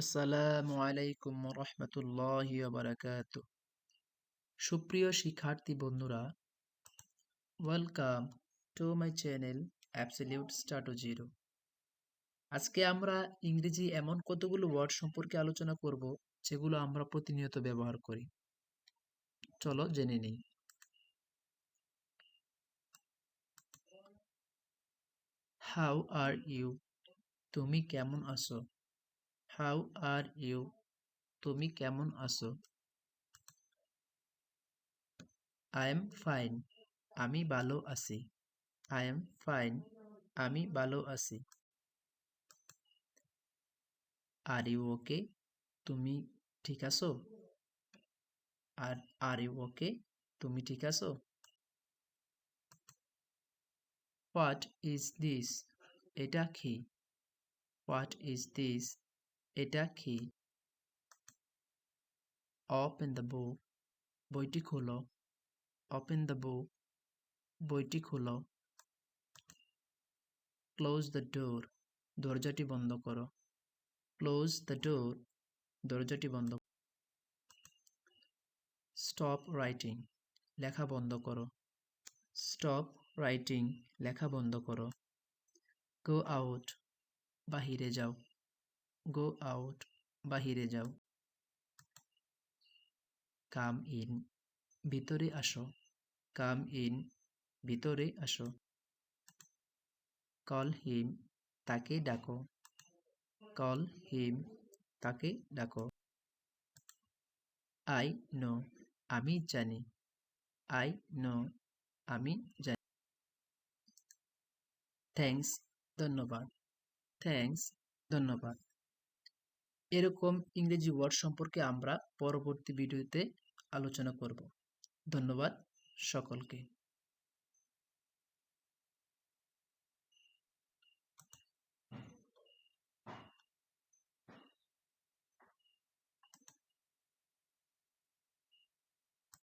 আসসালামু আলাইকুম রহমতুল্লাহি ওয়া বারাকাতুহ। সুপ্রিয় শিক্ষার্থী বন্ধুরা, welcome to my channel absolute start to zero. আজকে আমরা ইংরেজি এমন কতগুলো ওয়ার্ড সম্পর্কে আলোচনা করব যেগুলো আমরা প্রতিনিয়ত ব্যবহার করি। চলো জেনে নিই। How are you? তুমি কেমন আছো? How are you? তুমি কেমন আছো? I am fine. আমি ভালো আছি। I am fine. আমি ভালো আছি। Are you okay? তুমি ঠিক আছো? Are you okay? তুমি ঠিক আছো? What is this? এটা কি? What is this? এটা কি? Open the book. বইটি খোলো। Open the book. বইটি খোলো। Close the door. দরজাটি বন্ধ করো। Close the door. দরজাটি বন্ধ। Stop writing. লেখা বন্ধ করো। Stop writing. লেখা বন্ধ করো। Go out. বাহিরে যাও। Go out. বাহিরে যাও। Come in. ভিতরে আসো। Come in. ভিতরে আসো। Call him. তাকে ডাকো। Call him. তাকে ডাকো। I know. আমি জানি। I know. আমি জানি। থ্যাঙ্কস। ধন্যবাদ। থ্যাঙ্কস। ধন্যবাদ। এরকম ইংরেজি ওয়ার্ড সম্পর্কে আমরা পরবর্তী ভিডিওতে আলোচনা করব। ধন্যবাদ সকলকে।